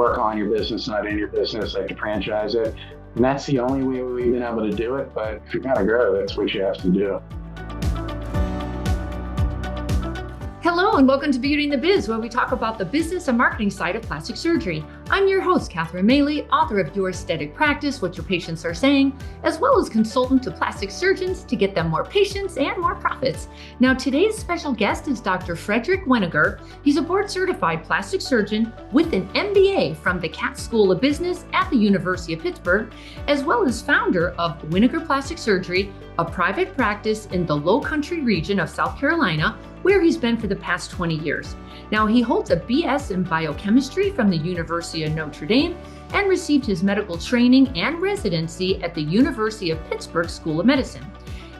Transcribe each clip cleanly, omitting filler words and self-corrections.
work on your business, not in your business, like to franchise it. And that's the only way we've been able to do it. But if you're going to grow, that's what you have to do. Hello and welcome to Beauty and the Biz, where we talk about the business and marketing side of plastic surgery. I'm your host, Catherine Maley, author of Your Aesthetic Practice, What Your Patients Are Saying, as well as consultant to plastic surgeons to get them more patients and more profits. Now, today's special guest is Dr. Frederick Weniger. He's a board-certified plastic surgeon with an MBA from the Katz School of Business at the University of Pittsburgh, as well as founder of Weniger Plastic Surgery, a private practice in the Low Country region of South Carolina, where he's been for the past 20 years. Now, he holds a BS in biochemistry from the University of Notre Dame and received his medical training and residency at the University of Pittsburgh School of Medicine.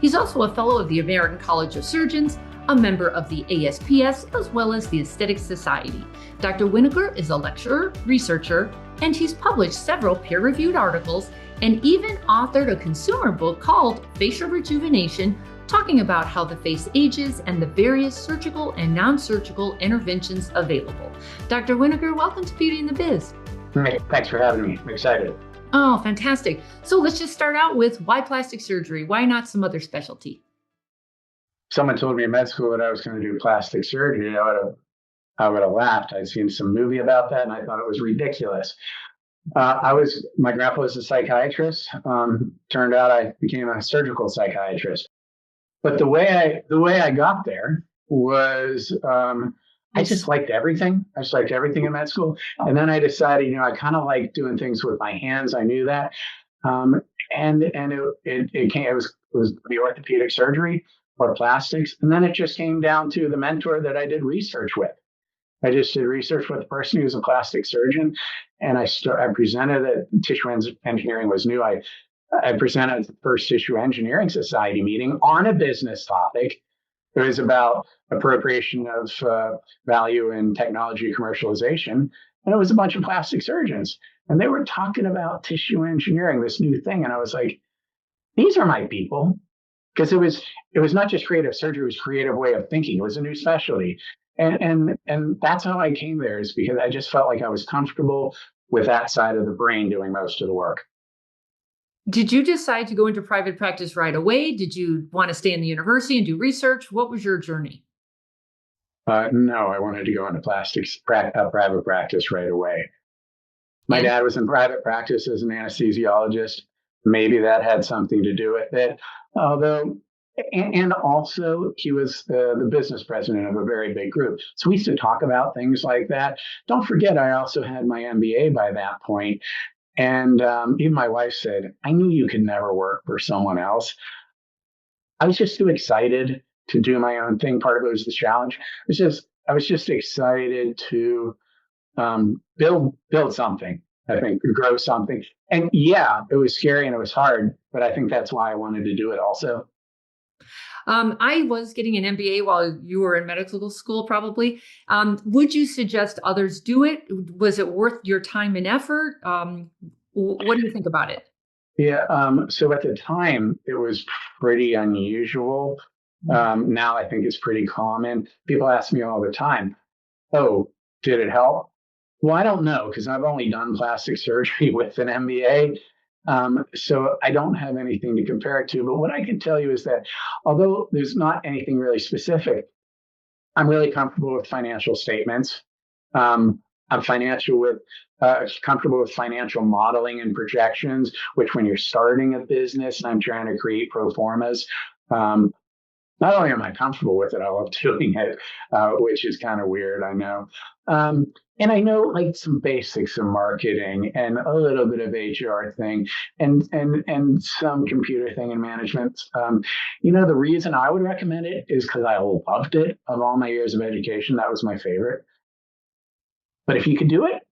He's also a fellow of the American College of Surgeons, a member of the ASPS, as well as the Aesthetic Society. Dr. Weniger is a lecturer, researcher, and he's published several peer-reviewed articles and even authored a consumer book called Facial Rejuvenation, talking about how the face ages and the various surgical and non-surgical interventions available. Dr. Weniger, welcome to Beauty and the Biz. Thanks for having me. I'm excited. Oh, fantastic. So let's just start out with why plastic surgery? Why not some other specialty? Someone told me in med school that I was going to do plastic surgery. I would have laughed. I'd seen some movie about that, and I thought it was ridiculous. My grandpa was a psychiatrist. Turned out I became a surgical psychiatrist. But the way I got there was I just liked everything. I just liked everything in med school. And then I decided, I kind of like doing things with my hands. I knew that. And it was the orthopedic surgery or plastics. And then it just came down to the mentor that I did research with. I just did research with a person who was a plastic surgeon. And I presented that tissue engineering was new. I presented at the first Tissue Engineering Society meeting on a business topic. It was about appropriation of value in technology commercialization. And it was a bunch of plastic surgeons. And they were talking about tissue engineering, this new thing. And I was like, these are my people. Because it was not just creative surgery, it was creative way of thinking. It was a new specialty. And that's how I came there, is because I just felt like I was comfortable with that side of the brain doing most of the work. Did you decide to go into private practice right away? Did you want to stay in the university and do research? What was your journey? No, I wanted to go into private practice right away. My dad was in private practice as an anesthesiologist. Maybe that had something to do with it. Although, and also he was the business president of a very big group. So we used to talk about things like that. Don't forget, I also had my MBA by that point. And even my wife said, I knew you could never work for someone else. I was just too excited to do my own thing. Part of it was the challenge. I was just excited to build something, I think, grow something. And yeah, it was scary and it was hard, but I think that's why I wanted to do it also. I was getting an MBA while you were in medical school, probably. Would you suggest others do it? Was it worth your time and effort? What do you think about it? Yeah. So at the time, it was pretty unusual. Now I think it's pretty common. People ask me all the time, oh, did it help? Well, I don't know, because I've only done plastic surgery with an MBA. So I don't have anything to compare it to. But what I can tell you is that although there's not anything really specific, I'm really comfortable with financial statements. I'm comfortable with financial modeling and projections, which when you're starting a business and I'm trying to create pro formas, not only am I comfortable with it, I love doing it, which is kind of weird, I know. And I know like some basics of marketing and a little bit of HR thing and some computer thing and management. The reason I would recommend it is because I loved it. Of all my years of education, that was my favorite. But if you could do it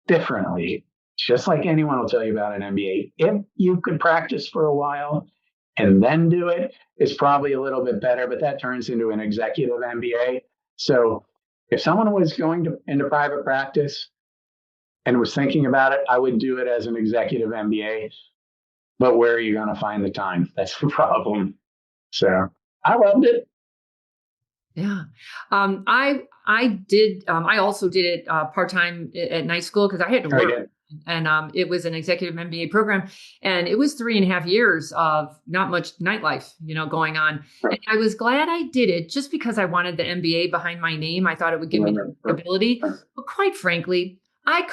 differently, just like anyone will tell you about an MBA, if you could practice for a while and then do it, it's probably a little bit better, but that turns into an executive MBA. So if someone was going into private practice and was thinking about it, I would do it as an executive MBA. But where are you going to find the time? That's the problem. So I loved it. Yeah. I did I also did it part-time at night school because I had to I work. did. And it was an executive MBA program, and it was 3.5 years of not much nightlife, going on. And I was glad I did it just because I wanted the MBA behind my name. I thought it would give me stability. But quite frankly, I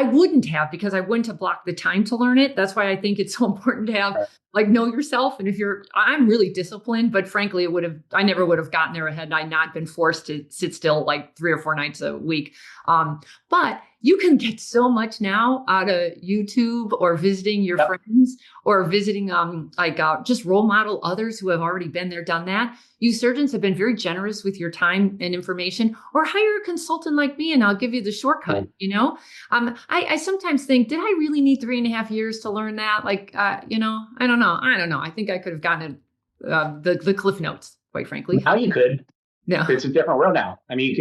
wouldn't have because I wouldn't have blocked the time to learn it. That's why I think it's so important to have like know yourself. And I'm really disciplined, but frankly, I never would have gotten there had I not been forced to sit still like 3 or 4 nights a week. But you can get so much now out of YouTube or visiting your friends or visiting just role model others who have already been there, done that. You surgeons have been very generous with your time and information, or hire a consultant like me and I'll give you the shortcut, I sometimes think, did I really need 3.5 years to learn that? I don't know. I don't know. I think I could have gotten the Cliff Notes, quite frankly. Now you could. Yeah. It's a different world now. I mean,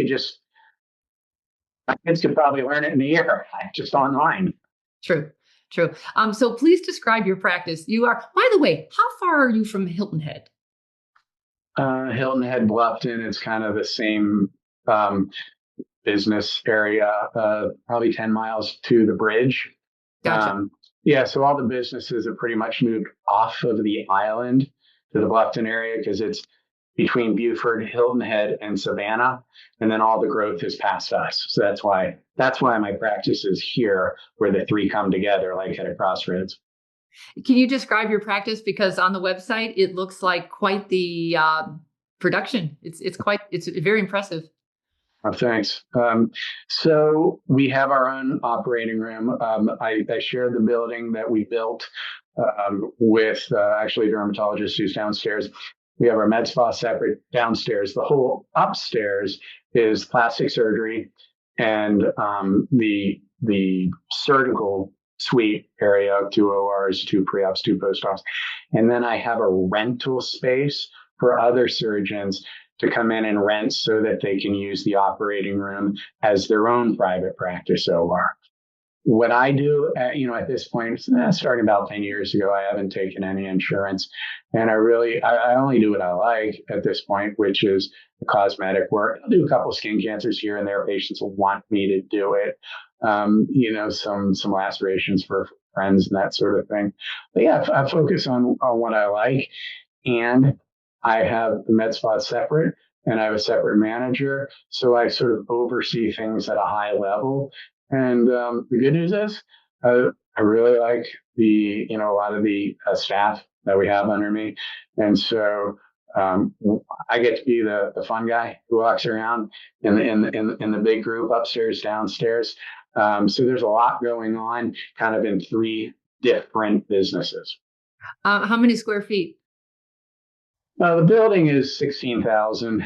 my kids could probably learn it in a year, just online. True. So please describe your practice. By the way, how far are you from Hilton Head? Hilton Head, Bluffton, it's kind of the same business area, probably 10 miles to the bridge. Gotcha. So all the businesses have pretty much moved off of the island to the Bluffton area because it's between Beaufort, Hilton Head, and Savannah, and then all the growth is past us. So that's why my practice is here, where the three come together, like at a crossroads. Can you describe your practice? Because on the website, it looks like quite the production. It's very impressive. Oh, thanks. So we have our own operating room. I share the building that we built with actually a dermatologist who's downstairs. We have our med spa separate downstairs. The whole upstairs is plastic surgery and the surgical suite area, 2 ORs, 2 pre-ops, 2 post-ops. And then I have a rental space for other surgeons to come in and rent so that they can use the operating room as their own private practice OR. What I do, at this point, starting about 10 years ago, I haven't taken any insurance. And I only do what I like at this point, which is the cosmetic work. I'll do a couple of skin cancers here and there. Patients will want me to do it. Some lacerations for friends and that sort of thing. But yeah, I focus on what I like. And I have the med spa separate, and I have a separate manager. So I sort of oversee things at a high level. And the good news is I really like a lot of the staff that we have under me. And so I get to be the fun guy who walks around in the big group upstairs, downstairs. So there's a lot going on kind of in 3 different businesses. How many square feet? The building is 16,000.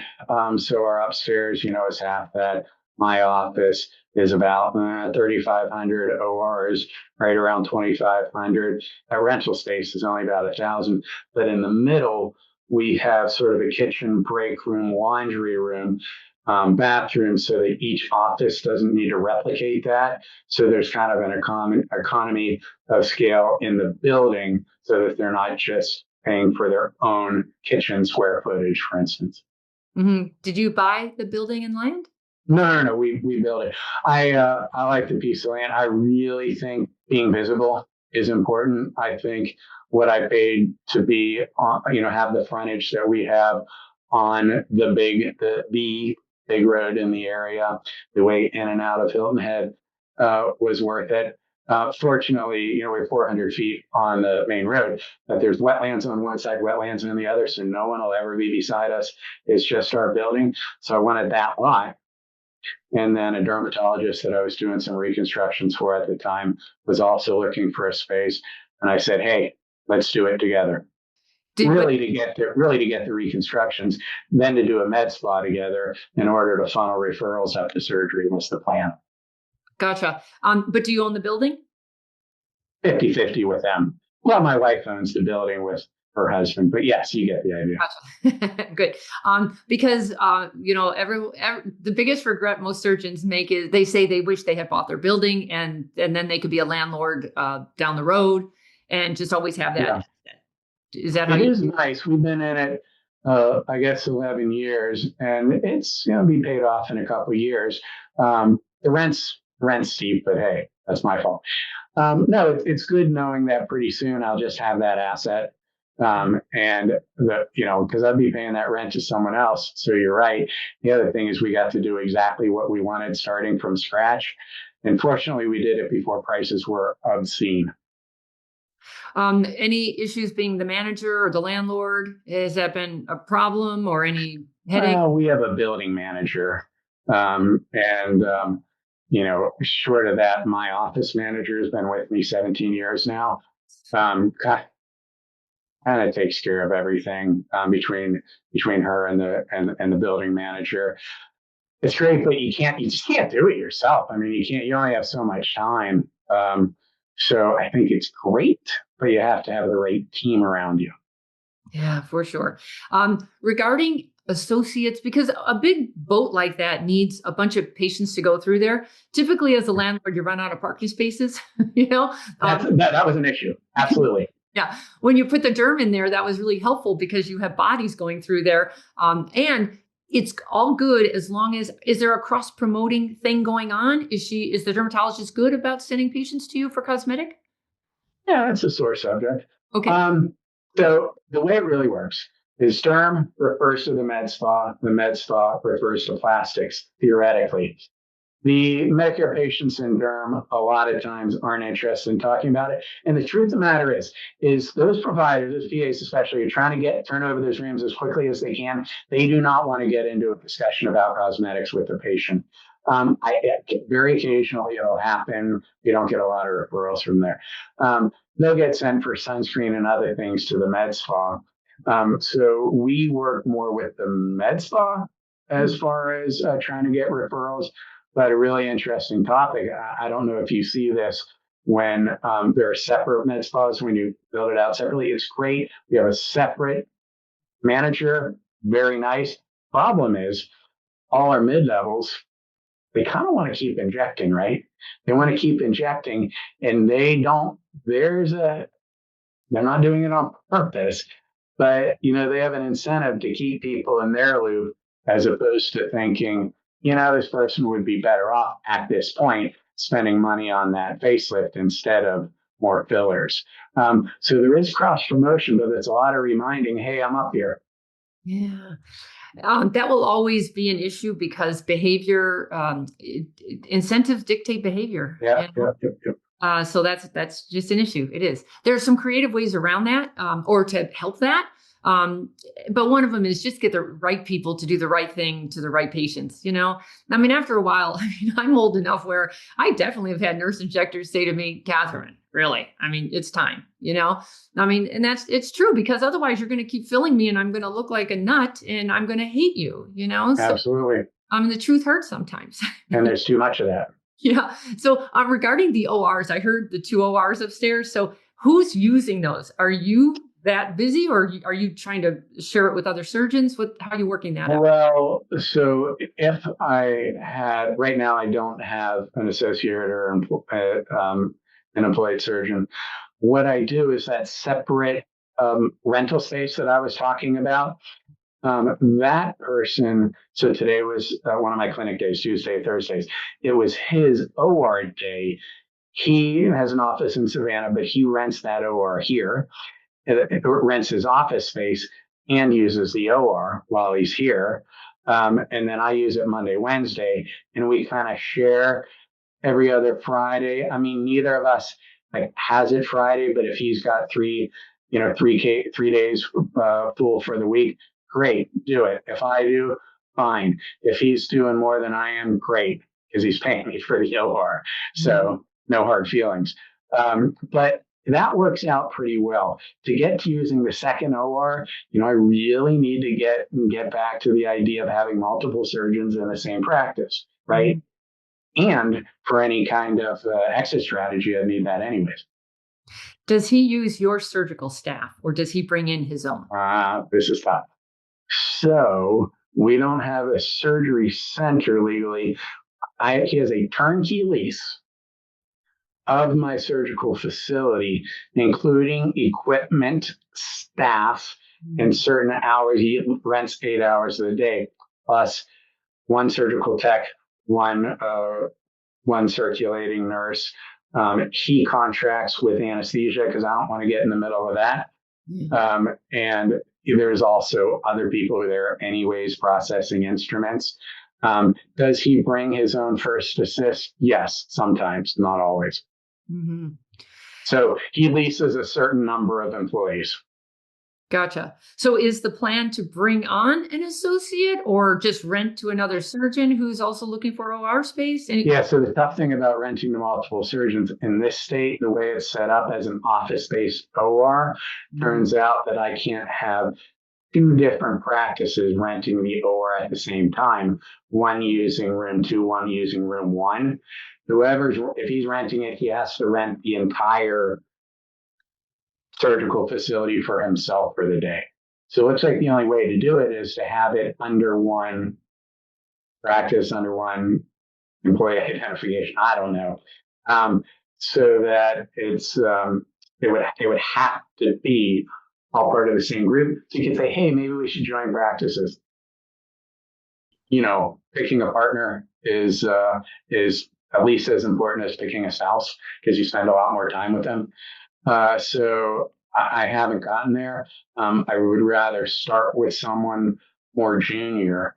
So our upstairs, is half that. My office is about 3,500. ORs right around 2,500. That rental space is only about 1,000. But in the middle, we have sort of a kitchen, break room, laundry room, bathroom, so that each office doesn't need to replicate that. So there's kind of an economy of scale in the building so that they're not just paying for their own kitchen square footage, for instance. Mm-hmm. Did you buy the building and land? No. We built it. I like the piece of land. I really think being visible is important. I think what I paid to be on, have the frontage that we have on the big road in the area, the way in and out of Hilton Head was worth it. Fortunately, we're 400 feet on the main road, but there's wetlands on one side, wetlands on the other, so no one will ever be beside us. It's just our building. So I wanted that lot. And then a dermatologist that I was doing some reconstructions for at the time was also looking for a space. And I said, hey, let's do it together. Really to get the reconstructions, then to do a med spa together in order to funnel referrals up to surgery was the plan. Gotcha. But do you own the building? 50-50 with them. Well, my wife owns the building with her husband, but yes, you get the idea. Gotcha. Good. Because the biggest regret most surgeons make is they say they wish they had bought their building and then they could be a landlord down the road and just always have that. Yeah. Is that it is nice. We've been in it I guess 11 years, and it's going to be paid off in a couple of years. The rent's steep, but hey, that's my fault. No, it's good knowing that pretty soon I'll just have that asset. And because I'd be paying that rent to someone else. So you're right. The other thing is we got to do exactly what we wanted starting from scratch. And fortunately, we did it before prices were obscene. Any issues being the manager or the landlord? Has that been a problem or any headache? We have a building manager. Short of that, my office manager has been with me 17 years now. Kind of takes care of everything between her and the building manager. It's great, but you just can't do it yourself. I mean, you only have so much time. So I think it's great, but you have to have the right team around you. Yeah, for sure. Regarding associates, because a big boat like that needs a bunch of patients to go through there. Typically, as a landlord, you run out of parking spaces. you know, that was an issue. Absolutely. Yeah, when you put the derm in there, that was really helpful because you have bodies going through there, and it's all good as long as is there a cross promoting thing going on? Is the dermatologist good about sending patients to you for cosmetic? Yeah, that's a sore subject. Okay. So the way it really works is derm refers to the med spa. The med spa refers to plastics, theoretically. The Medicare patients in derm a lot of times aren't interested in talking about it. And the truth of the matter is those providers, those PAs especially, are trying to turn over those rooms as quickly as they can. They do not want to get into a discussion about cosmetics with the patient. Very occasionally it'll happen. We don't get a lot of referrals from there. They'll get sent for sunscreen and other things to the med spa. So we work more with the med spa as far as trying to get referrals. But a really interesting topic. I don't know if you see this when there are separate med spas, when you build it out separately. It's great. We have a separate manager, very nice. Problem is, all our mid levels, they kind of want to keep injecting, right? They want to keep injecting, and they don't. They're not doing it on purpose, but they have an incentive to keep people in their loop as opposed to thinking, this person would be better off at this point spending money on that facelift instead of more fillers. So there is cross promotion, but it's a lot of reminding, hey, I'm up here. Yeah. That will always be an issue because behavior, incentives dictate behavior. Yeah. So that's just an issue. It is. There are some creative ways around that, or to help that. But one of them is just get the right people to do the right thing to the right patients. I mean, after a while, I'm old enough where I definitely have had nurse injectors say to me, Catherine, really? I mean, it's time, I mean, and it's true because otherwise you're going to keep filling me and I'm going to look like a nut and I'm going to hate you, So, absolutely. I mean, the truth hurts sometimes. And there's too much of that. Yeah. So regarding the ORs, I heard the 2 ORs upstairs. So who's using those? Are you that busy or are you trying to share it with other surgeons? How are you working that out? Well, so if I had, right now, I don't have an associate or an employed surgeon. What I do is that separate rental space that I was talking about. That person, so today was one of my clinic days, Tuesday, Thursdays. It was his OR day. He has an office in Savannah, but he rents that OR here. It rents his office space and uses the OR while he's here. And then I use it Monday, Wednesday, and we kind of share every other Friday. I mean, neither of us has it Friday, but if he's got 3 days full for the week, great, do it. If I do, fine. If he's doing more than I am, great, because he's paying me for the OR. So no hard feelings. But that works out pretty well. To get to using the second OR, I really need to get back to the idea of having multiple surgeons in the same practice, right? And for any kind of exit strategy, I need that anyways. Does he use your surgical staff or does he bring in his own? This is tough. So we don't have a surgery center legally. He has a turnkey lease of my surgical facility, including equipment, staff, in certain hours. He rents 8 hours of the day, plus one surgical tech, one circulating nurse. He contracts with anesthesia because I don't want to get in the middle of that. And there's also other people who are there anyways processing instruments. Does he bring his own first assist? Yes, sometimes, not always. Mm-hmm. So he leases a certain number of employees. Gotcha. So is the plan to bring on an associate or just rent to another surgeon who's also looking for OR space? Yeah, so the tough thing about renting to multiple surgeons in this state, the way it's set up as an office-based OR, turns out that I can't have two different practices renting the OR at the same time, one using room 2, one using room 1. If he's renting it, he has to rent the entire surgical facility for himself for the day. So it looks like the only way to do it is to have it under one practice, under one employee identification. I don't know. So that it would have to be all part of the same group. So you can say, hey, maybe we should join practices. Picking a partner is at least as important as picking a spouse because you spend a lot more time with them. So I haven't gotten there. I would rather start with someone more junior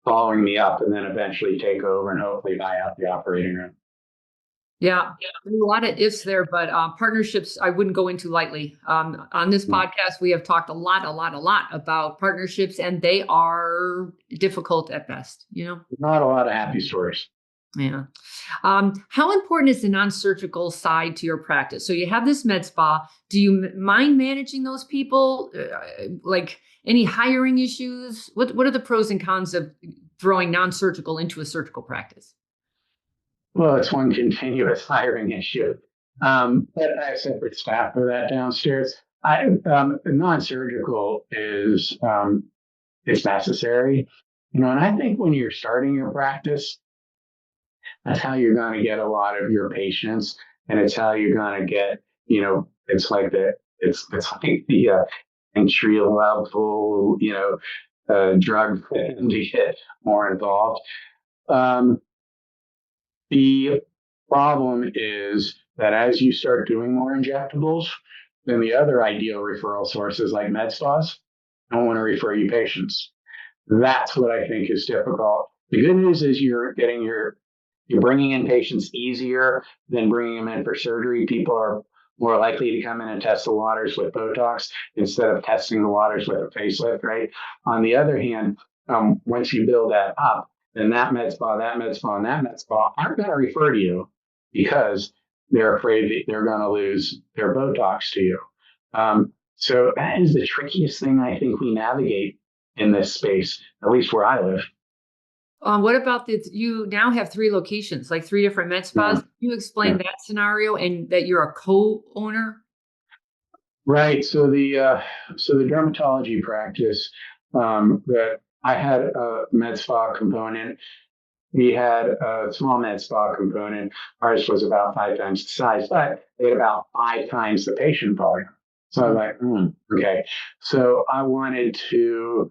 following me up and then eventually take over and hopefully buy out the operating room. Yeah, there's a lot of ifs there, but partnerships I wouldn't go into lightly. On this podcast, we have talked a lot about partnerships, and they are difficult at best. Not a lot of happy stories. Yeah. How important is the non-surgical side to your practice? So you have this med spa. Do you mind managing those people? Like any hiring issues? What are the pros and cons of throwing non-surgical into a surgical practice? Well, it's one continuous hiring issue. But I have separate staff for that downstairs. Non-surgical is necessary, and I think when you're starting your practice, that's how you're going to get a lot of your patients, and it's how you're going to get, it's like the entry level, drug to get more involved. The problem is that as you start doing more injectables, then the other ideal referral sources like med spas don't want to refer you patients. That's what I think is difficult. The good news is you're bringing in patients easier than bringing them in for surgery. People are more likely to come in and test the waters with Botox instead of testing the waters with a facelift, right? On the other hand, once you build that up, then that med spa, and that med spa aren't going to refer to you because they're afraid that they're going to lose their Botox to you. So that is the trickiest thing I think we navigate in this space, at least where I live. What about you now have 3 locations, like 3 different med spas? Can you explain that scenario and that you're a co-owner? Right. So the dermatology practice that I had a med spa component. We had a small med spa component. Ours was about 5 times the size, but they had about 5 times the patient volume. So I was like, okay. So I wanted to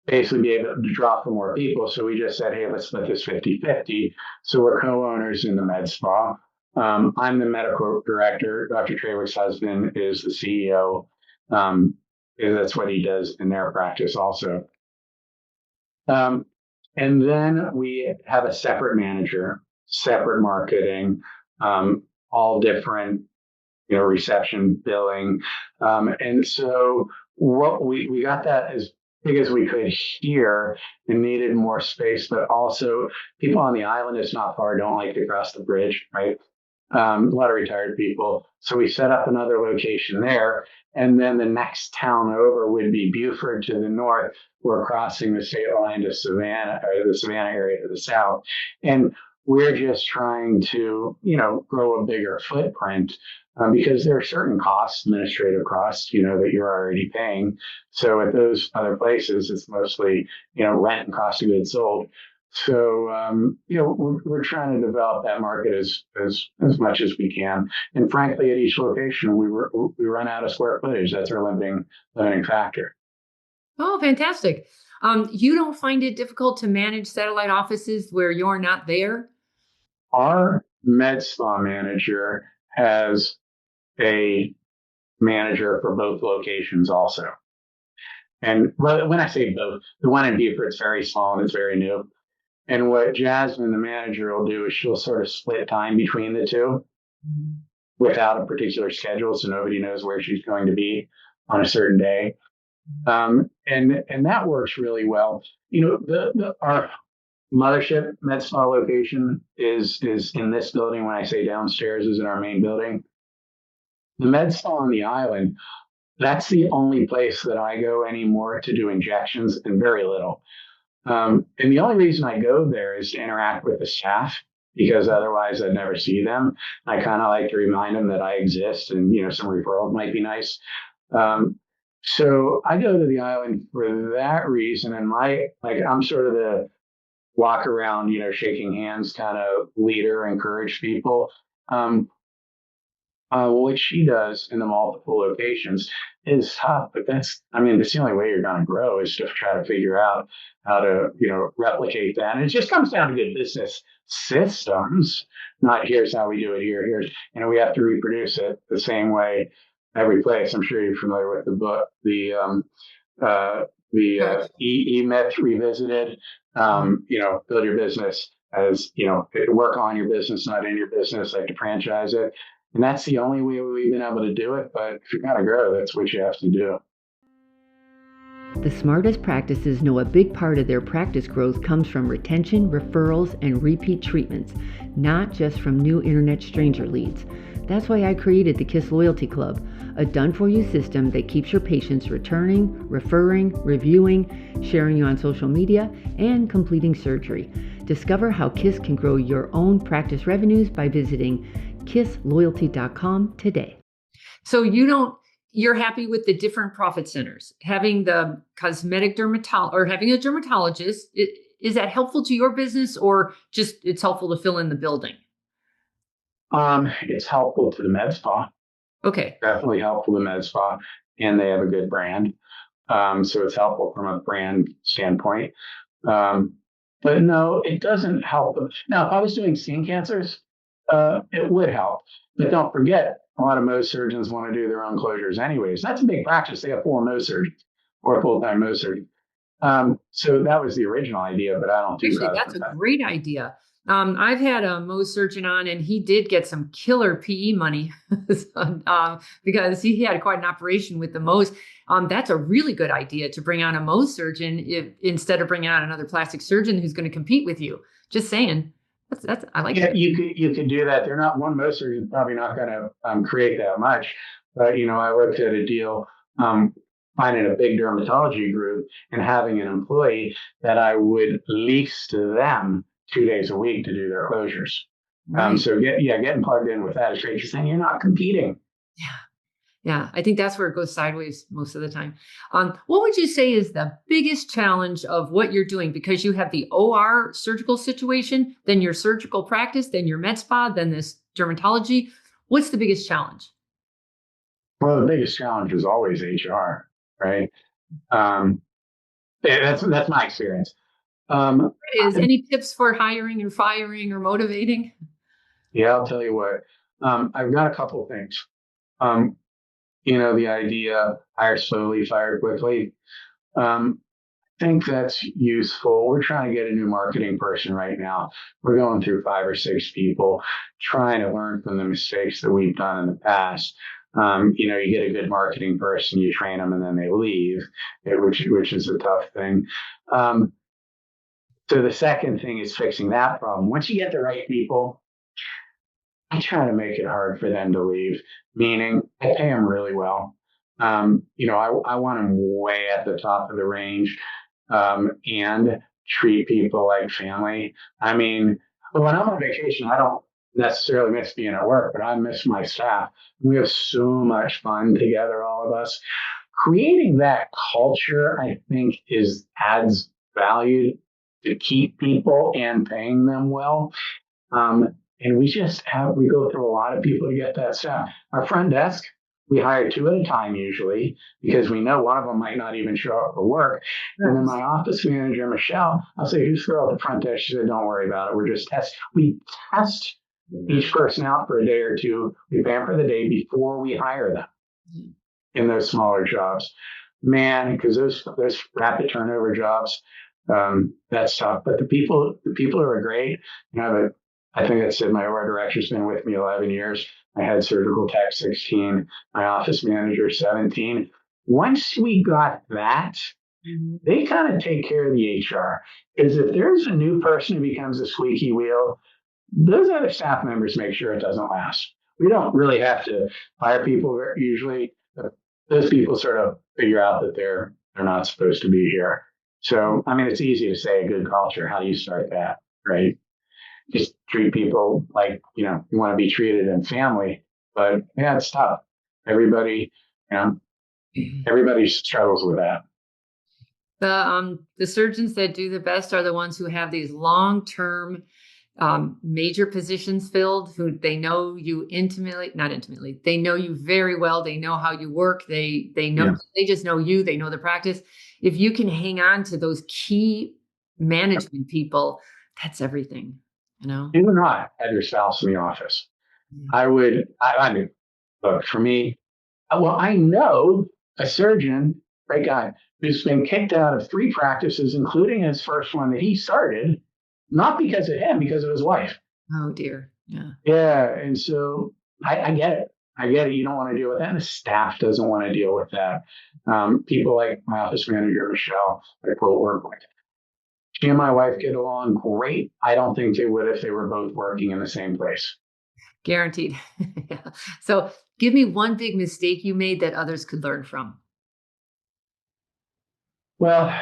basically be able to draw for more people. So we just said, hey, let's split this 50-50. So we're co-owners in the med spa. I'm the medical director. Dr. Frederick's husband is the CEO. That's what he does in their practice also. And then we have a separate manager, separate marketing, all different, reception, billing. And so what we got that as big as we could here and needed more space, but also people on the island, it's not far, don't like to cross the bridge, right? A lot of retired people. So we set up another location there. And then the next town over would be Beaufort to the north. We're crossing the state line to Savannah, or the Savannah area to the south. And we're just trying to, grow a bigger footprint because there are certain costs, administrative costs, that you're already paying. So at those other places, it's mostly, rent and cost of goods sold. So, we're trying to develop that market as much as we can. And frankly, at each location, we run out of square footage. That's our limiting factor. Oh, fantastic. You don't find it difficult to manage satellite offices where you're not there? Our med spa manager has a manager for both locations also. And when I say both, the one in Beaufort's very small and it's very new. And what Jasmine, the manager, will do is she'll sort of split time between the two without a particular schedule, so nobody knows where she's going to be on a certain day. And that works really well. Our mothership med spa location is in this building. When I say downstairs, is in our main building. The med spa on the island, that's the only place that I go anymore to do injections, and very little. And the only reason I go there is to interact with the staff because otherwise I'd never see them. I kind of like to remind them that I exist, and some referrals might be nice. So I go to the island for that reason, and I'm sort of the walk around, shaking hands kind of leader, encourage people. What she does in the multiple locations is tough, but that's the only way you're going to grow is to try to figure out how to, replicate that. And it just comes down to good business systems, not here's how we do it here. We have to reproduce it the same way every place. I'm sure you're familiar with the book, the E-Myth Revisited. Build your business as, work on your business, not in your business, like to franchise it. And that's the only way we've been able to do it. But if you're going to grow, that's what you have to do. The smartest practices know a big part of their practice growth comes from retention, referrals, and repeat treatments, not just from new internet stranger leads. That's why I created the KISS Loyalty Club, a done-for-you system that keeps your patients returning, referring, reviewing, sharing you on social media, and completing surgery. Discover how KISS can grow your own practice revenues by visiting kissloyalty.com today. So you're happy with the different profit centers, having the cosmetic or having a dermatologist. Is that helpful to your business, or just it's helpful to fill in the building? It's helpful to the med spa. Okay. Definitely helpful to med spa, and they have a good brand. So it's helpful from a brand standpoint. But no, it doesn't help them. Now, if I was doing skin cancers, it would help. But don't forget, a lot of Mohs surgeons want to do their own closures anyways. That's a big practice. They have 4 Mohs surgeons or a full-time Mohs surgeon. So that was the original idea, but I don't do Actually, that's a great idea. I've had a Mohs surgeon on, and he did get some killer PE money because he had quite an operation with the Mohs. That's a really good idea to bring on a Mohs surgeon instead of bringing on another plastic surgeon who's going to compete with you. Just saying. That's I like that. You could do that. They're not one Mohs surgeon, probably not going to create that much. But I looked at a deal. Finding a big dermatology group and having an employee that I would lease to them 2 days a week to do their closures. Right. So getting plugged in with that is great. You're saying you're not competing. Yeah. I think that's where it goes sideways most of the time. What would you say is the biggest challenge of what you're doing? Because you have the OR surgical situation, then your surgical practice, then your med spa, then this dermatology. What's the biggest challenge? Well, the biggest challenge is always HR. Right. That's my experience. Is any tips for hiring or firing or motivating? Yeah, I'll tell you what. I've got a couple of things. The idea hire slowly, fire quickly. I think that's useful. We're trying to get a new marketing person right now. We're going through 5 or 6 people, trying to learn from the mistakes that we've done in the past. You get a good marketing person, you train them, and then they leave, which is a tough thing. So the second thing is fixing that problem. Once you get the right people, I try to make it hard for them to leave, meaning I pay them really well. I want them way at the top of the range and treat people like family. When I'm on vacation, I don't necessarily miss being at work, but I miss my staff. We have so much fun together, all of us. Creating that culture, I think, adds value to keep people and paying them well. And we go through a lot of people to get that staff. Our front desk, We hire two at a time usually because we know one of them might not even show up for work. And then my office manager, Michelle, I'll say, who's girl at the front desk? She said, don't worry about it. We test each person out for a day or two. We pay them for the day before we hire them in those smaller jobs. Man, because those rapid turnover jobs, that's tough. But the people are great. I think I said my OR director's been with me 11 years. I had surgical tech 16, my office manager 17. Once we got that, they kind of take care of the HR. Because if there's a new person who becomes a squeaky wheel, those other staff members make sure it doesn't last. We don't really have to fire people usually. Those people sort of figure out that they're not supposed to be here. So, I mean, it's easy to say a good culture. How do you start that, right? Just treat people like, you want to be treated in family. But yeah, it's tough. Everybody struggles with that. The surgeons that do the best are the ones who have these long-term major positions filled, who they know you not intimately, they know you very well. They know how you work. They know, they just know you, they know the practice. If you can hang on to those key management people, that's everything, You would not have your spouse in the office. I mean, look, for me, I know a surgeon, great guy, who's been kicked out of 3 practices, including his first one that he started, not because of him, because of his wife. Oh, dear. Yeah. Yeah. And so I get it. I get it. You don't want to deal with that. And the staff doesn't want to deal with that. People like my office manager, Michelle, I quote work with. She and my wife get along great. I don't think they would if they were both working in the same place. Guaranteed. Yeah. So give me one big mistake you made that others could learn from. Well,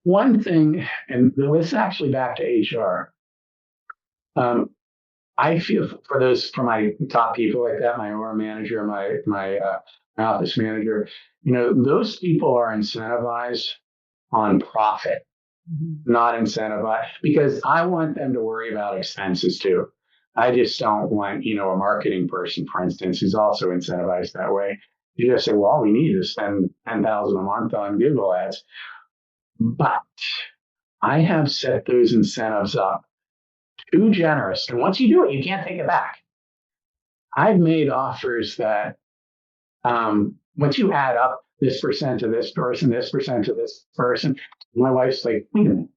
one thing, and this is actually back to HR. I feel for my top people like that, my OR manager, my office manager, those people are incentivized on profit, not incentivized, because I want them to worry about expenses too. I just don't want, a marketing person, for instance, who's also incentivized that way. You just say, well, we need to spend $10,000 a month on Google ads. But I have set those incentives up too generous. And once you do it, you can't take it back. I've made offers that once you add up this percent to this person, this percent to this person, my wife's like, wait a minute,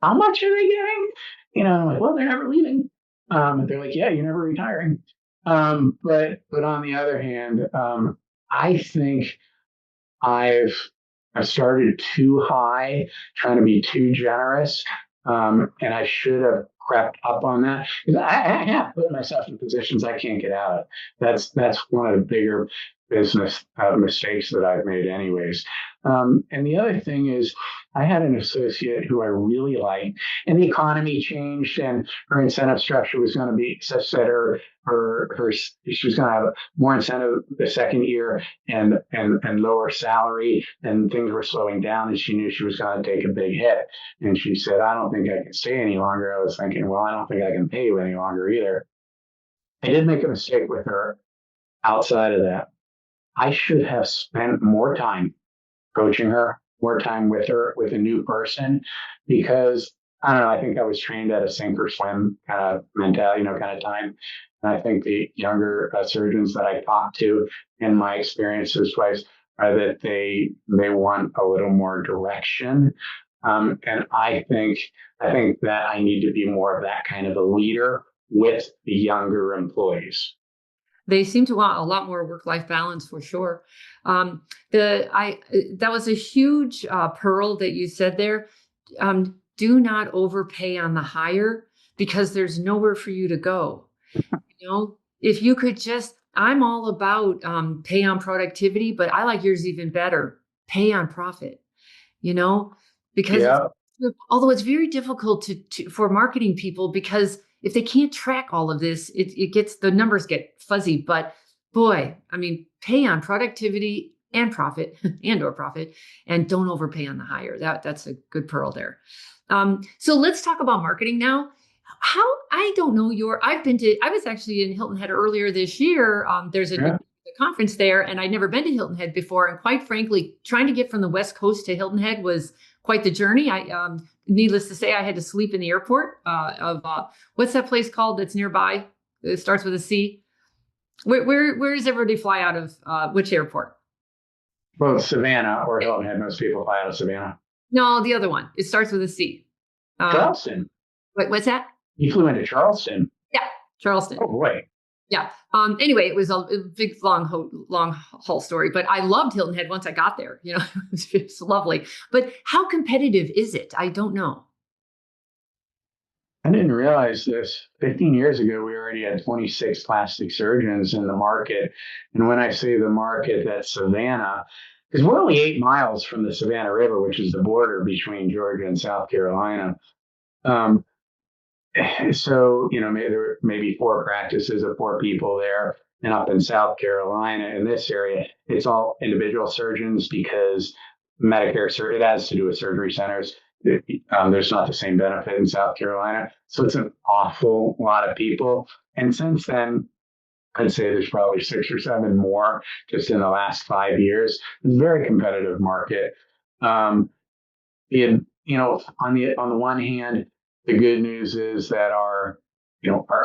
how much are they getting? I'm like, well, they're never leaving. And they're like, yeah, you're never retiring. But on the other hand, I think I've started too high, trying to be too generous, and I should have crept up on that. I have put myself in positions I can't get out of. That's one of the bigger business mistakes that I've made, anyways. And the other thing is, I had an associate who I really liked, and the economy changed, and her incentive structure was going to be such that she was going to have more incentive the second year and lower salary, and things were slowing down, and she knew she was going to take a big hit. And she said, I don't think I can stay any longer. I was thinking, well, I don't think I can pay you any longer either. I did make a mistake with her outside of that. I should have spent more time coaching her, more time with her, with a new person, because I don't know, I think I was trained at a sink or swim kind of mentality, kind of time. And I think the younger surgeons that I talk to in my experiences was are that they want a little more direction. And I think that I need to be more of that kind of a leader with the younger employees. They seem to want a lot more work-life balance, for sure. That was a huge pearl that you said there. Do not overpay on the hire, because there's nowhere for you to go. If you could I'm all about pay on productivity, but I like yours even better. Pay on profit. Because although it's very difficult for marketing people, because if they can't track all of this, the numbers get fuzzy. But boy, I mean, pay on productivity and profit or profit, and don't overpay on the hire. That's a good pearl there. So let's talk about marketing now. I don't know I was actually in Hilton Head earlier this year. There's Yeah. a conference there, and I'd never been to Hilton Head before. And quite frankly, trying to get from the West Coast to Hilton Head was quite the journey. Needless to say, I had to sleep in the airport what's that place called that's nearby? It starts with a C. Where does everybody fly out of? Which airport? Well, Savannah or Hilton Head, most people fly out of Savannah. No, the other one. It starts with a C. Charleston. What's that? You flew into Charleston. Yeah, Charleston. Oh boy. Yeah. Anyway, it was a big, long haul story, but I loved Hilton Head once I got there. It's lovely. But how competitive is it? I don't know. I didn't realize this. 15 years ago, we already had 26 plastic surgeons in the market. And when I say the market, that's Savannah, because we're only 8 miles from the Savannah River, which is the border between Georgia and South Carolina. So, there were maybe 4 practices of 4 people there. And up in South Carolina, in this area, it's all individual surgeons because Medicare, it has to do with surgery centers. There's not the same benefit in South Carolina. So it's an awful lot of people. And since then, I'd say there's probably 6 or 7 more just in the last 5 years. It's a very competitive market. On the one hand, the good news is that our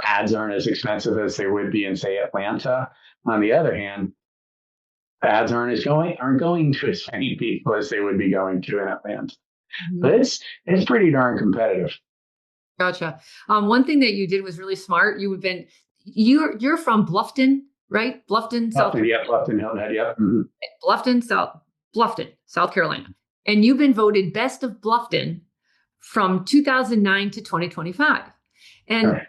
ads aren't as expensive as they would be in, say, Atlanta. On the other hand, the ads aren't going to as many people as they would be going to in Atlanta. Mm-hmm. But it's pretty darn competitive. Gotcha. One thing that you did was really smart. You're from Bluffton, right? Bluffton, South. Yeah, Bluffton, Hilton Head, yep. Mm-hmm. Bluffton, South Carolina, and you've been voted best of Bluffton from 2009 to 2025. And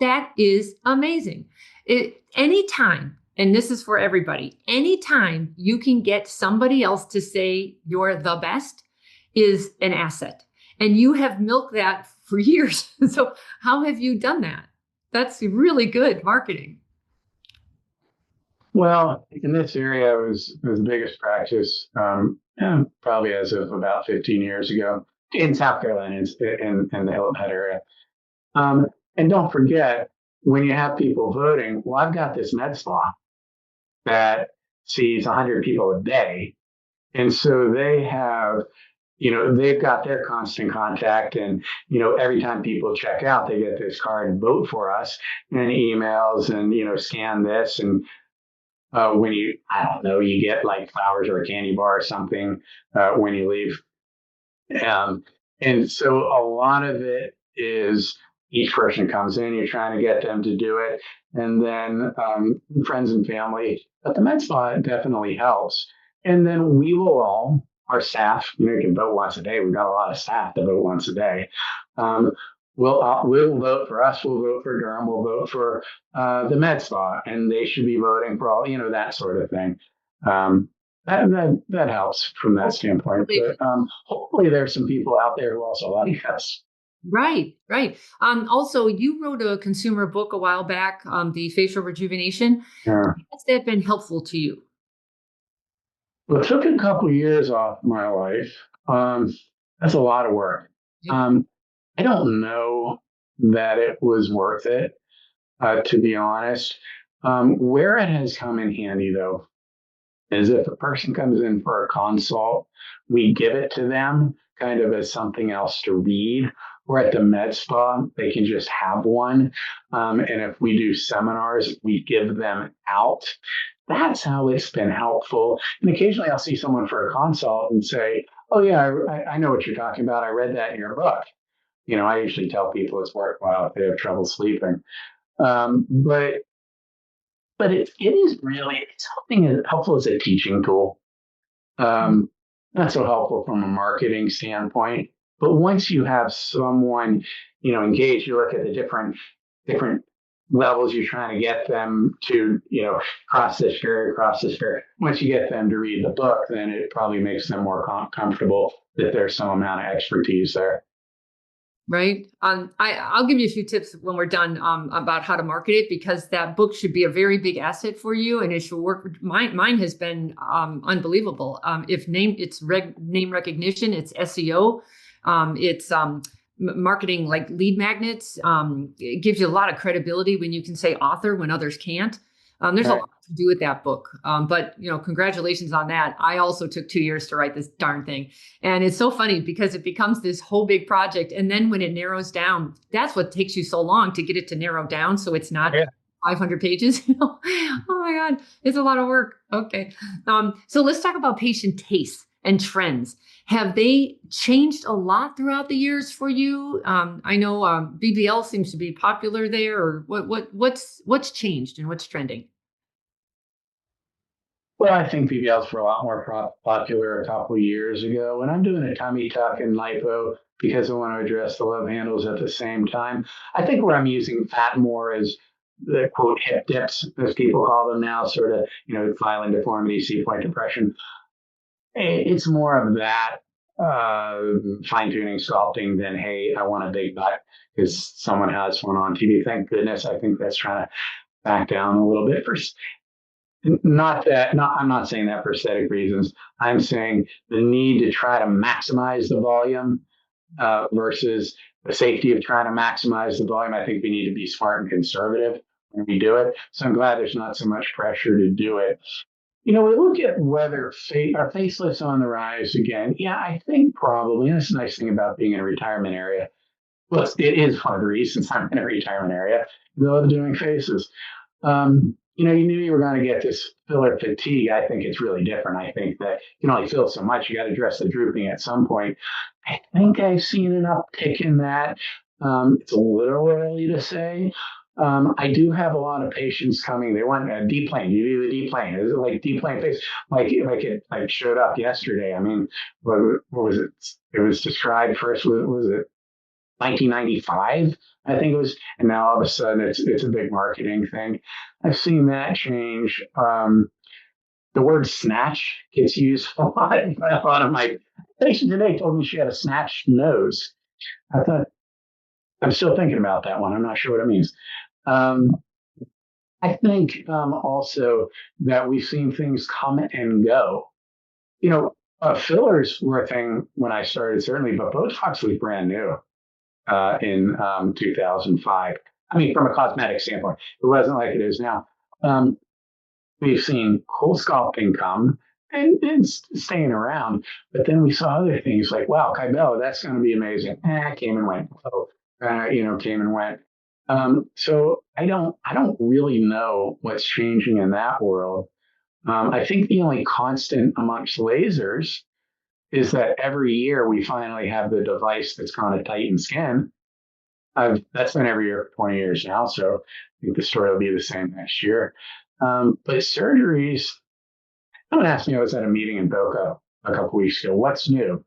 that is amazing. Anytime, and this is for everybody, anytime you can get somebody else to say you're the best is an asset. And you have milked that for years. So how have you done that? That's really good marketing. Well, in this area, it was the biggest practice, probably as of about 15 years ago. In South Carolina, in the Hilton Head area. And don't forget, when you have people voting, well, I've got this med spa that sees 100 people a day. And so they have, they've got their constant contact. And, every time people check out, they get this card and vote for us and emails and, scan this. And when you get like flowers or a candy bar or something when you leave. And so a lot of it is each person comes in, you're trying to get them to do it. And then friends and family, but the med spa definitely helps. And then our staff, can vote once a day. We've got a lot of staff that vote once a day. We'll vote for us. We'll vote for Durham. We'll vote for the med spa, and they should be voting for all, that sort of thing. That helps from that standpoint. But hopefully there's some people out there who also like us. Right. Also, you wrote a consumer book a while back, the facial rejuvenation. Yeah. Has that been helpful to you? Well, it took a couple of years off my life. That's a lot of work. Yeah. I don't know that it was worth it, to be honest. Where it has come in handy, though, is if a person comes in for a consult, we give it to them kind of as something else to read. Or at the med spa, they can just have one. And if we do seminars, we give them out. That's how it's been helpful. And occasionally I'll see someone for a consult and say, oh, yeah, I know what you're talking about. I read that in your book. I usually tell people it's worthwhile if they have trouble sleeping. But it is really, it's something as helpful as a teaching tool. Not so helpful from a marketing standpoint. But once you have someone, engaged, you look at the different levels you're trying to get them to, cross this barrier. Once you get them to read the book, then it probably makes them more comfortable that there's some amount of expertise there. Right. I'll give you a few tips when we're done about how to market it, because that book should be a very big asset for you, and it should work. Mine has been unbelievable. It's name recognition, it's SEO, it's marketing like lead magnets. It gives you a lot of credibility when you can say author when others can't. There's a Right. lot to do with that book. But congratulations on that. I also took 2 years to write this darn thing. And it's so funny because it becomes this whole big project. And then when it narrows down, that's what takes you so long to get it to narrow down. So it's not Yeah. 500 pages. Oh my God, it's a lot of work. Okay. So let's talk about patient tastes and trends. Have they changed a lot throughout the years for you? I know BBL seems to be popular there, or what's changed and what's trending? Well, I think BBLs were a lot more popular a couple of years ago. When I'm doing a tummy tuck and lipo because I want to address the love handles at the same time, I think where I'm using fat more is the quote hip dips, as people call them now, sort of, myelin deformity, C-point depression. It's more of that fine tuning sculpting than, hey, I want a big butt because someone has one on TV. Thank goodness. I think that's trying to back down a little bit for I'm not saying that for aesthetic reasons. I'm saying the need to try to maximize the volume versus the safety of trying to maximize the volume. I think we need to be smart and conservative when we do it. So I'm glad there's not so much pressure to do it. We look at whether our facelifts on the rise again. Yeah, I think probably. And that's the nice thing about being in a retirement area. Well, it is one of the reasons I'm in a retirement area, though I'm doing faces. You knew you were going to get this filler fatigue. I think it's really different. I think that you can only fill so much. You got to address the drooping at some point. I think I've seen an uptick in that. It's a little early to say. I do have a lot of patients coming. They want a deep plane. You do the deep plane. Is it like deep plane face? Like it showed up yesterday. I mean, what was it? It was described first. Was it 1995, I think it was, and now all of a sudden it's a big marketing thing. I've seen that change. The word snatch gets used a lot by a lot of my patients today. Told me she had a snatched nose. I thought I'm still thinking about that one. I'm not sure what it means. Um, I think also that we've seen things come and go. Fillers were a thing when I started, certainly, but Botox was brand new in 2005. I mean, from a cosmetic standpoint, it wasn't like it is now. We've seen cool sculpting come and staying around, but then we saw other things like, wow, Kybella, that's going to be amazing. Came and went. Oh, came and went. So I don't really know what's changing in that world. I think the only constant amongst lasers is that every year we finally have the device that's going to tighten skin. That's been every year for 20 years now, so I think the story will be the same next year. But surgeries, someone asked me, I was at a meeting in Boca a couple weeks ago, what's new?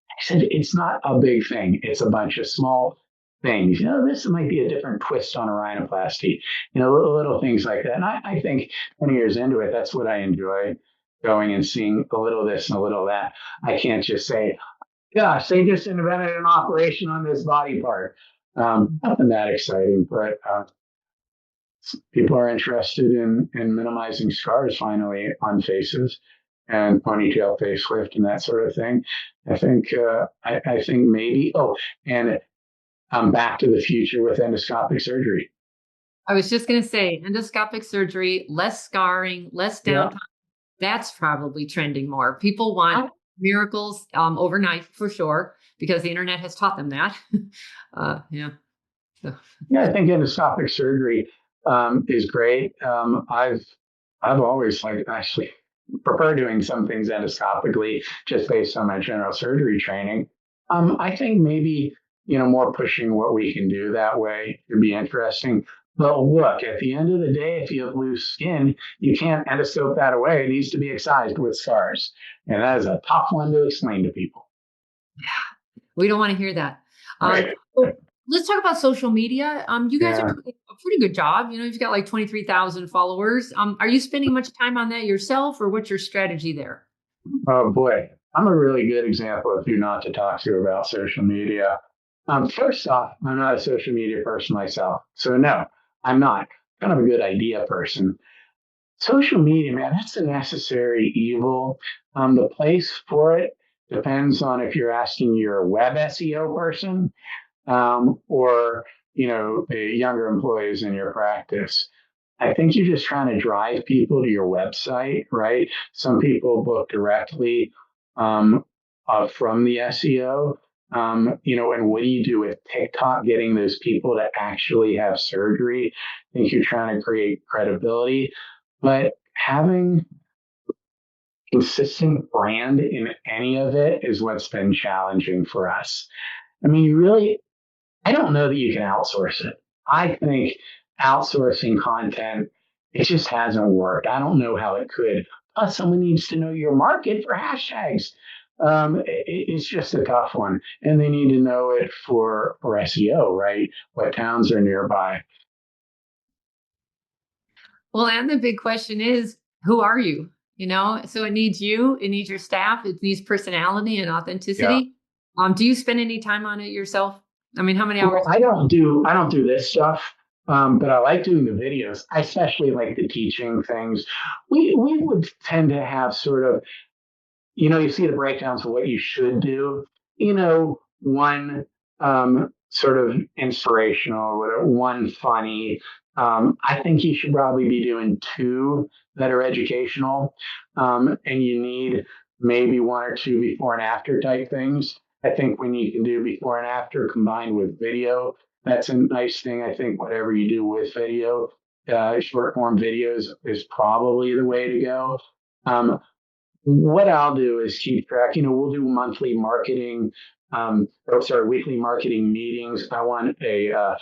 I said, it's not a big thing. It's a bunch of small things. This might be a different twist on a rhinoplasty, little things like that. And I think 20 years into it, that's what I enjoy, going and seeing a little of this and a little of that. I can't just say, gosh, they just invented an operation on this body part. Nothing that exciting, but people are interested in minimizing scars finally on faces and ponytail facelift and that sort of thing. I think maybe. Oh, and Back to the Future with endoscopic surgery. I was just going to say endoscopic surgery, less scarring, less Yeah. downtime. That's probably trending more. People want miracles overnight for sure, because the internet has taught them that. Yeah. So. Yeah, I think endoscopic surgery is great. I've always actually prefer doing some things endoscopically just based on my general surgery training. I think maybe more pushing what we can do that way would be interesting. But look, at the end of the day, if you have loose skin, you can't endoscope that away. It needs to be excised with scars, and that is a tough one to explain to people. Yeah, we don't want to hear that. Right. So let's talk about social media. You guys are Yeah. doing a pretty good job. You've got like 23,000 followers. Are you spending much time on that yourself, or what's your strategy there? Oh boy, I'm a really good example of who not to talk to about social media. First off, I'm not a social media person myself, so no, I'm not. Kind of a good idea person. Social media, man, that's a necessary evil. The place for it Depends on if you're asking your web SEO person, or, the younger employees in your practice. I think you're just trying to drive people to your website, right? Some people book directly, from the SEO. And what do you do with TikTok getting those people to actually have surgery? I think you're trying to create credibility, but having consistent brand in any of it is what's been challenging for us. I mean, I don't know that you can outsource it. I think outsourcing content, it just hasn't worked. I don't know how it could. Plus, someone needs to know your market for hashtags. It's just a tough one. And they need to know it for SEO, right? What towns are nearby. Well, and the big question is, who are you? So it needs you, it needs your staff, it needs personality and Yeah. authenticity. Do you spend any time on it yourself? I mean, how many Well, hours? I don't do this stuff, but I like doing the videos. I especially like the teaching things. We would tend to have sort of, you see the breakdowns of what you should do. One, sort of inspirational, one funny. I think you should probably be doing two that are educational, and you need maybe one or two before and after type things. I think when you can do before and after combined with video, that's a nice thing. I think whatever you do with video, short form videos is probably the way to go. What I'll do is keep track. We'll do monthly marketing, weekly marketing meetings. I want a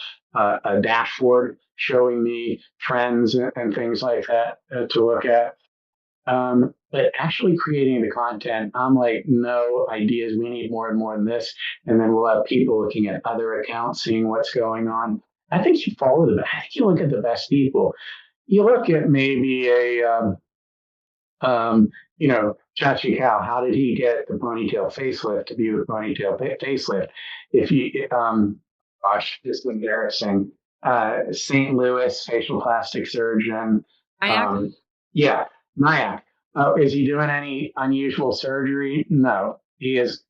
dashboard showing me trends and things like that to look at. But actually creating the content, I'm like, no ideas. We need more and more than this. And then we'll have people looking at other accounts, seeing what's going on. I think you follow I think you look at the best people. You look at maybe Chachi Cow, how did he get the ponytail facelift to be the ponytail facelift? If you, gosh, this is embarrassing. St. Louis facial plastic surgeon. I Yeah, Nyack. Is he doing any unusual surgery? No, he is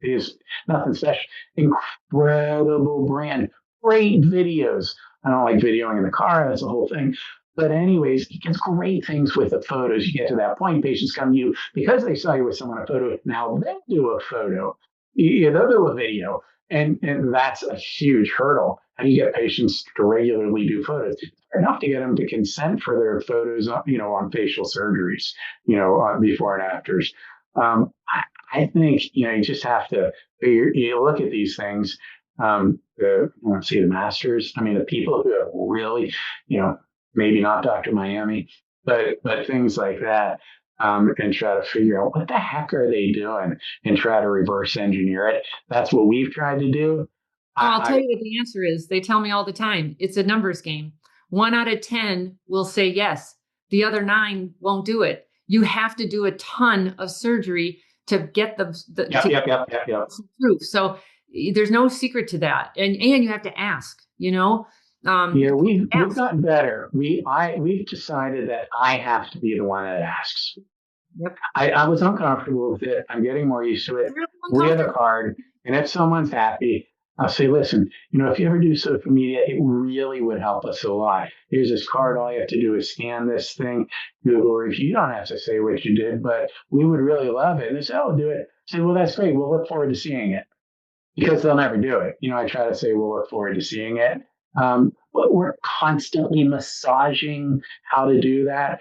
nothing special. Incredible brand, great videos. I don't like videoing in the car. That's the whole thing. But anyways, he gets great things with the photos. You get to that point, patients come to you because they saw you with someone a photo. Now they'll do a photo. They'll do a video. And that's a huge hurdle. How do you get patients to regularly do photos? It's enough to get them to consent for their photos, on facial surgeries, before and afters. I think, you just have to you look at these things. I want to see the masters. I mean, the people who have really, maybe not Dr. Miami, but things like that, and try to figure out what the heck are they doing and try to reverse engineer it. That's what we've tried to do. I'll tell you what the answer is. They tell me all the time. It's a numbers game. 1 out of 10 will say yes. The other 9 won't do it. You have to do a ton of surgery to get the proof. So there's no secret to that. And you have to ask, we've gotten better. We've decided that I have to be the one that asks. Yep. I was uncomfortable with it. I'm getting more used to it. We have a card, and if someone's happy, I'll say, listen, if you ever do social media, it really would help us a lot. Here's this card. All you have to do is scan this thing, Google review. You don't have to say what you did, but we would really love it. And they say, oh, do it. I say, well, that's great. We'll look forward to seeing it, because they'll never do it. I try to say, we'll look forward to seeing it. But we're constantly massaging how to do that.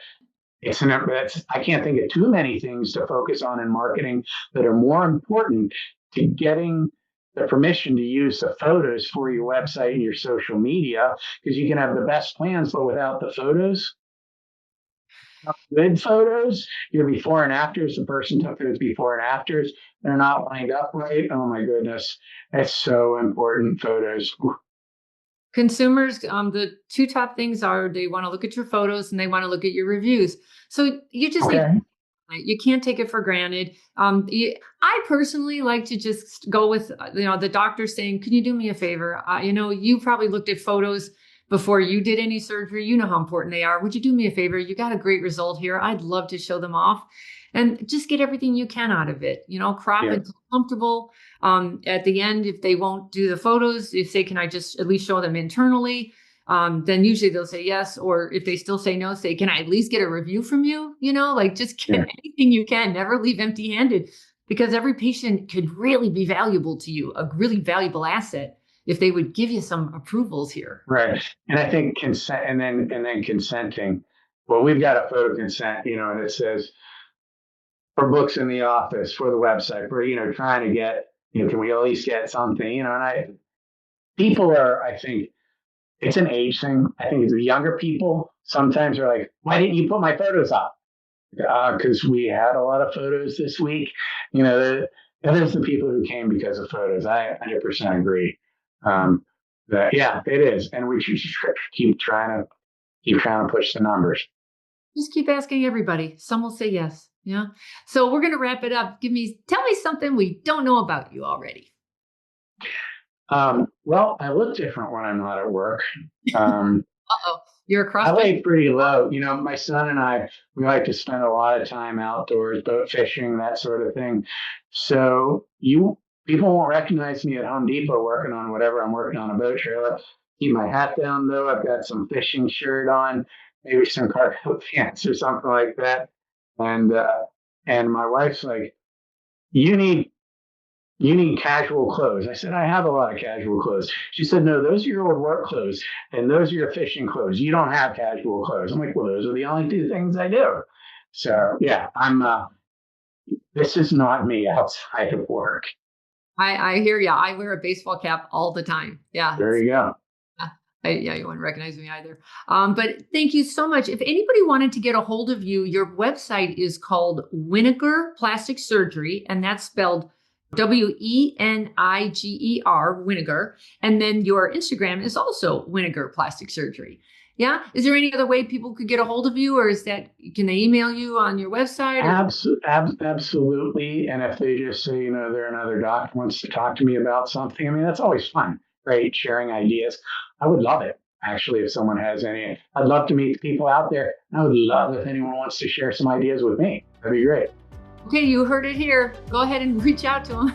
I can't think of too many things to focus on in marketing that are more important to getting the permission to use the photos for your website and your social media, because you can have the best plans, but without the photos, good photos, your before and afters, the person took those before and afters, they're not lined up right. Oh my goodness. It's so important, photos. Consumers, the 2 top things are they want to look at your photos and they want to look at your reviews. So you just you can't take it for granted. I personally like to just go with, the doctor saying, can you do me a favor? You probably looked at photos before you did any surgery. You know how important they are. Would you do me a favor? You got a great result here. I'd love to show them off. and just get everything you can out of it. Crop Yeah. until comfortable. At the end, if they won't do the photos, you say, can I just at least show them internally? Then usually they'll say yes. Or if they still say no, say, can I at least get a review from you? Just get anything you can, never leave empty handed, because every patient could really be valuable to you, a really valuable asset if they would give you some approvals here. Right. And I think consent and then consenting. Well, we've got a photo consent, and it says for books in the office, for the website, for, trying to get, can we at least get something, and people are, I think it's an age thing. I think it's the younger people sometimes are like, why didn't you put my photos up? Because we had a lot of photos this week. There's the people who came because of photos. I 100% agree. It is. And we should keep trying to push the numbers. Just keep asking everybody. Some will say yes. Yeah. So we're going to wrap it up. Tell me something we don't know about you already. Well, I look different when I'm not at work. Uh-oh, you're across. I lay pretty low. My son and I, we like to spend a lot of time outdoors, boat fishing, that sort of thing. So people won't recognize me at Home Depot working on whatever I'm working on, a boat trailer. Keep my hat down though. I've got some fishing shirt on, maybe some cargo pants or something like that. And my wife's like, you need casual clothes. I said, I have a lot of casual clothes. She said, no, those are your old work clothes and those are your fishing clothes. You don't have casual clothes. I'm like, well, those are the only two things I do. So yeah, this is not me outside of work. I hear you. I wear a baseball cap all the time. Yeah. There you go. You wouldn't recognize me either. But thank you so much. If anybody wanted to get a hold of you, your website is called Weniger Plastic Surgery, and that's spelled Weniger, Weniger. And then your Instagram is also Weniger Plastic Surgery. Yeah. Is there any other way people could get a hold of you, or can they email you on your website? Absolutely. And if they just say, they're another doctor wants to talk to me about something, that's always fun, right? Sharing ideas. I would love it. Actually, if someone has any, I'd love to meet people out there. I would love if anyone wants to share some ideas with me. That'd be great. Okay, you heard it here. Go ahead and reach out to them.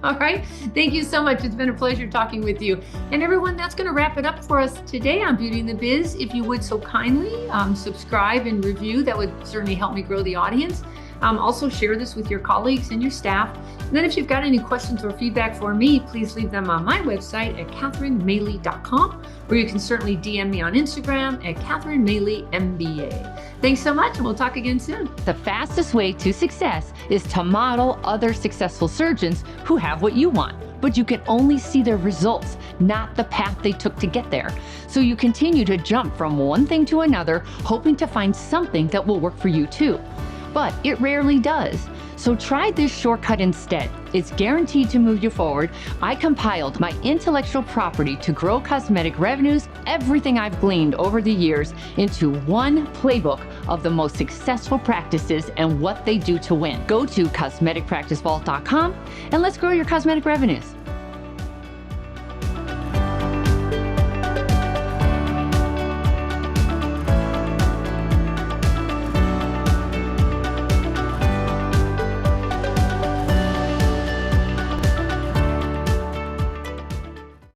All right. Thank you so much. It's been a pleasure talking with you. And everyone, that's going to wrap it up for us today on Beauty and the Biz. If you would so kindly subscribe and review, that would certainly help me grow the audience. Also share this with your colleagues and your staff. And then if you've got any questions or feedback for me, please leave them on my website at catherinemaley.com, or you can certainly DM me on Instagram at catherinemaley.MBA. Thanks so much, and we'll talk again soon. The fastest way to success is to model other successful surgeons who have what you want, but you can only see their results, not the path they took to get there. So you continue to jump from one thing to another, hoping to find something that will work for you too. But it rarely does. So try this shortcut instead. It's guaranteed to move you forward. I compiled my intellectual property to grow cosmetic revenues, everything I've gleaned over the years, into one playbook of the most successful practices and what they do to win. Go to cosmeticpracticevault.com and let's grow your cosmetic revenues.